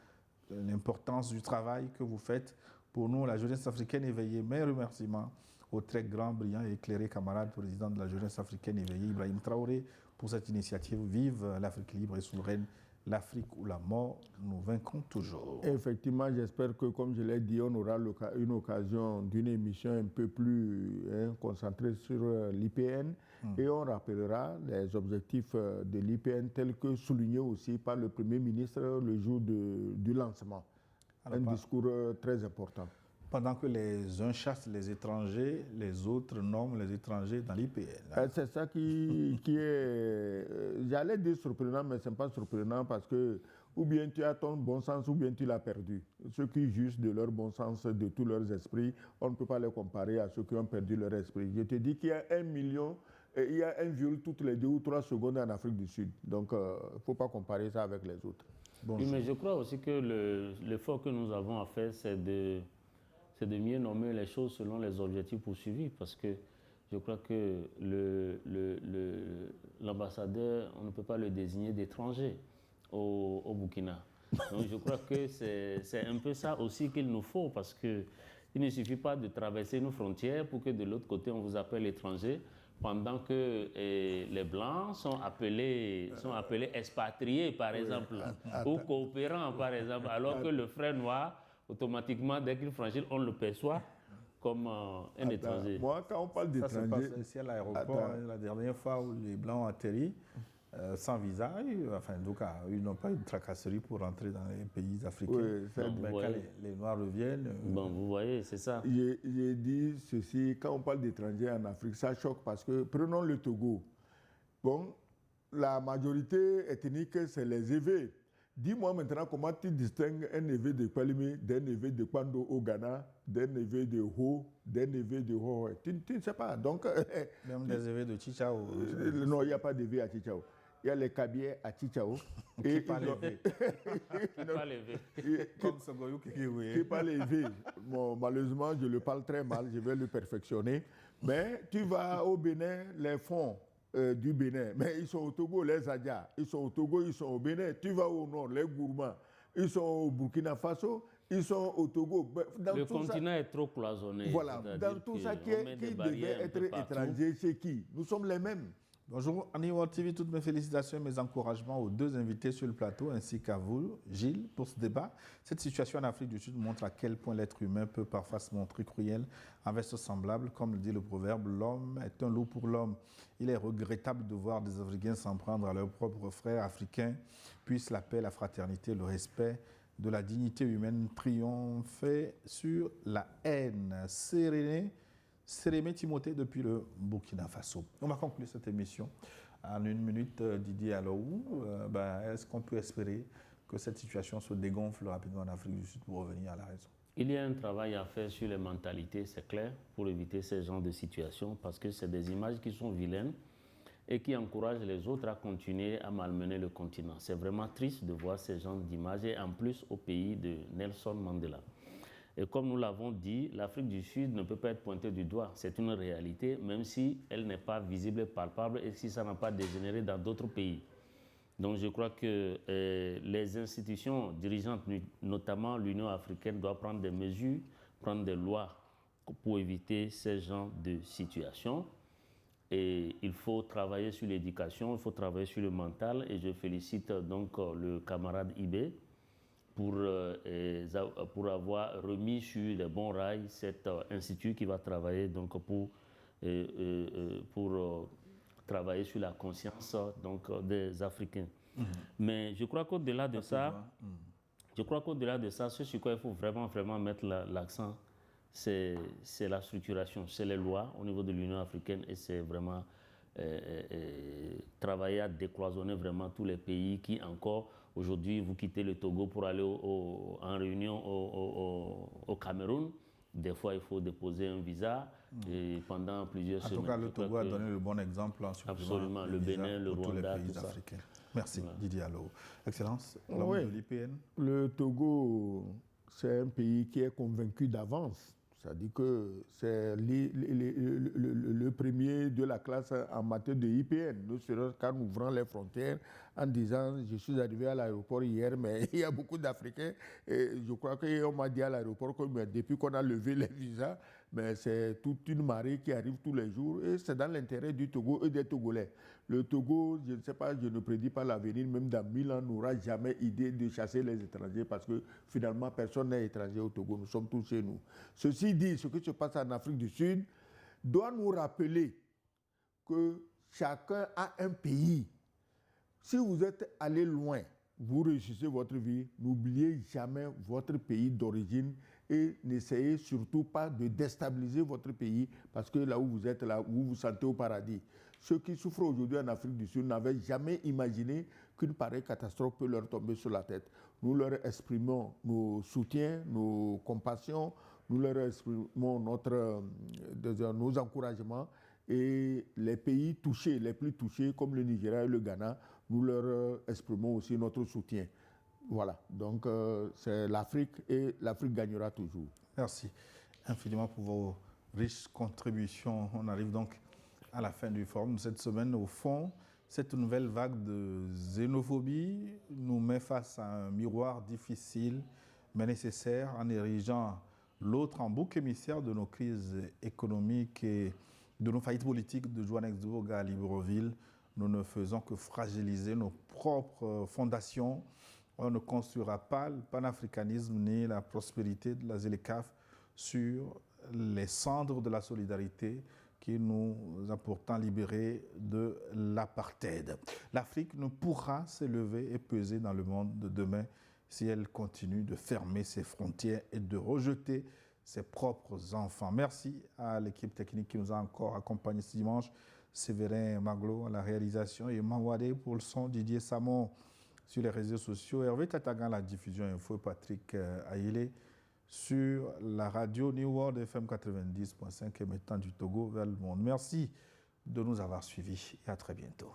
l'importance du travail que vous faites pour nous, la jeunesse africaine éveillée. Mes remerciements au très grand, brillant et éclairé camarade président de la jeunesse africaine éveillée, Ibrahim Traoré, pour cette initiative. Vive l'Afrique libre et souveraine, l'Afrique ou la mort, nous vaincrons toujours. Effectivement, j'espère que, comme je l'ai dit, on aura une occasion d'une émission un peu plus concentrée sur l'IPN et on rappellera les objectifs de l'IPN tels que soulignés aussi par le Premier ministre le jour du lancement. Un discours très important. Pendant que les uns chassent les étrangers, les autres nomment les étrangers dans l'IPN. C'est ça qui est, j'allais dire surprenant, mais ce n'est pas surprenant parce que ou bien tu as ton bon sens ou bien tu l'as perdu. Ceux qui jugent de leur bon sens, de tous leurs esprits, on ne peut pas les comparer à ceux qui ont perdu leur esprit. Je te dis qu'il y a 1 million, il y a un viol toutes les 2 ou 3 secondes en Afrique du Sud. Donc, il ne faut pas comparer ça avec les autres. Oui, mais je crois aussi que l'effort que nous avons à faire, c'est de mieux nommer les choses selon les objectifs poursuivis, parce que je crois que l'ambassadeur, on ne peut pas le désigner d'étranger au Burkina. Donc je crois que c'est un peu ça aussi qu'il nous faut, parce qu'il ne suffit pas de traverser nos frontières pour que de l'autre côté on vous appelle étranger, pendant que les Blancs sont appelés expatriés, par exemple, ou coopérants, par exemple, alors que le frère noir, automatiquement, dès qu'il franchit, on le perçoit comme un étranger. Moi, quand on parle d'étranger... Ça se passe ici à l'aéroport, la dernière fois où les Blancs ont atterri, sans visa, enfin, en tout cas, ils n'ont pas eu de tracasserie pour rentrer dans les pays africains. Oui, mais quand les Noirs reviennent... Bon, vous voyez, c'est ça. J'ai dit ceci, quand on parle d'étrangers en Afrique, ça choque parce que, prenons le Togo. Bon, la majorité ethnique, c'est les Évés. Dis-moi maintenant comment tu distingues un évé de Palimi d'un évé de Kwando au Ghana, d'un évé de Ho, d'un évé de Ho. Tu ne sais pas. Donc, même des évés de Chichao. Non, il n'y a pas d'évé à Chichao. Il y a les Kabiers à Chichao. Qui parlent évé. Qui parlent évé. Comme Sogoyou Kikiwé. Qui parle évé. Bon, malheureusement, je le parle très mal. Je vais le perfectionner. Mais tu vas au Bénin, les fonds du Bénin, mais ils sont au Togo, les Adja, ils sont au Togo, ils sont au Bénin. Tu vas au nord, les Gourmands, ils sont au Burkina Faso, ils sont au Togo. Dans le continent est trop cloisonné. Voilà, dans tout ça qui devait être étranger, c'est qui? Nous sommes les mêmes. Bonjour, Aniwa TV, toutes mes félicitations et mes encouragements aux 2 invités sur le plateau, ainsi qu'à vous, Gilles, pour ce débat. Cette situation en Afrique du Sud montre à quel point l'être humain peut parfois se montrer cruel envers ses semblables. Comme le dit le proverbe, l'homme est un loup pour l'homme. Il est regrettable de voir des Africains s'en prendre à leurs propres frères africains. Puisse la paix, la fraternité, le respect de la dignité humaine triompher sur la haine. Sérémé Timothée depuis le Burkina Faso. On va conclure cette émission en 1 minute. Didier Alou, est-ce qu'on peut espérer que cette situation se dégonfle rapidement en Afrique du Sud pour revenir à la raison? Il y a un travail à faire sur les mentalités, c'est clair, pour éviter ce genre de situation, parce que c'est des images qui sont vilaines et qui encouragent les autres à continuer à malmener le continent. C'est vraiment triste de voir ce genre d'images, et en plus au pays de Nelson Mandela. Et comme nous l'avons dit, l'Afrique du Sud ne peut pas être pointée du doigt. C'est une réalité, même si elle n'est pas visible et palpable et si ça n'a pas dégénéré dans d'autres pays. Donc je crois que les institutions dirigeantes, notamment l'Union africaine, doivent prendre des mesures, prendre des lois pour éviter ce genre de situation. Et il faut travailler sur l'éducation, il faut travailler sur le mental. Et je félicite donc le camarade Ibé pour avoir remis sur les bons rails cet institut qui va travailler donc pour travailler sur la conscience donc, des Africains. Mais je crois qu'au-delà de ça, ce sur quoi il faut vraiment mettre l'accent, c'est la structuration, c'est les lois au niveau de l'Union africaine et c'est vraiment travailler à décloisonner vraiment tous les pays qui encore, aujourd'hui, vous quittez le Togo pour aller en réunion au Cameroun. Des fois, il faut déposer un visa et pendant plusieurs semaines. En tout cas, le Togo a donné le bon exemple en supprimant absolument, le Bénin, le Rwanda, tous les pays africains. Merci, Didier Allo. Excellence, l'homme de l'IPN. Le Togo, c'est un pays qui est convaincu d'avance. C'est-à-dire que c'est le premier de la classe en matière de IPN. Nous serons qu'en ouvrant les frontières, en disant je suis arrivé à l'aéroport hier, mais il y a beaucoup d'Africains. Et je crois qu'on m'a dit à l'aéroport que depuis qu'on a levé les visas, mais c'est toute une marée qui arrive tous les jours et c'est dans l'intérêt du Togo et des Togolais. Le Togo, je ne sais pas, je ne prédis pas l'avenir, même dans 1000 ans, n'aura jamais idée de chasser les étrangers parce que finalement, personne n'est étranger au Togo, nous sommes tous chez nous. Ceci dit, ce qui se passe en Afrique du Sud doit nous rappeler que chacun a un pays. Si vous êtes allé loin, vous réussissez votre vie, n'oubliez jamais votre pays d'origine et n'essayez surtout pas de déstabiliser votre pays parce que là où vous êtes, là où vous vous sentez au paradis. Ceux qui souffrent aujourd'hui en Afrique du Sud n'avaient jamais imaginé qu'une pareille catastrophe peut leur tomber sur la tête. Nous leur exprimons nos soutiens, nos compassions, nous leur exprimons nos encouragements et les pays touchés, les plus touchés comme le Nigeria et le Ghana, nous leur exprimons aussi notre soutien. Voilà, donc c'est l'Afrique et l'Afrique gagnera toujours. Merci infiniment pour vos riches contributions. On arrive donc à la fin du forum de cette semaine. Au fond, cette nouvelle vague de xénophobie nous met face à un miroir difficile mais nécessaire en érigeant l'autre en bouc émissaire de nos crises économiques et de nos faillites politiques de Johannesburg à Libreville. Nous ne faisons que fragiliser nos propres fondations. On ne construira pas le panafricanisme ni la prospérité de la ZLECAf sur les cendres de la solidarité qui nous a pourtant libérés de l'apartheid. L'Afrique ne pourra s'élever et peser dans le monde de demain si elle continue de fermer ses frontières et de rejeter ses propres enfants. Merci à l'équipe technique qui nous a encore accompagnés ce dimanche. Séverin Maglo à la réalisation et Mawade pour le son, Didier Samon sur les réseaux sociaux, Hervé Tatagan à la diffusion info et Patrick Ayele sur la radio New World FM 90.5 émettant du Togo vers le monde. Merci de nous avoir suivis et à très bientôt.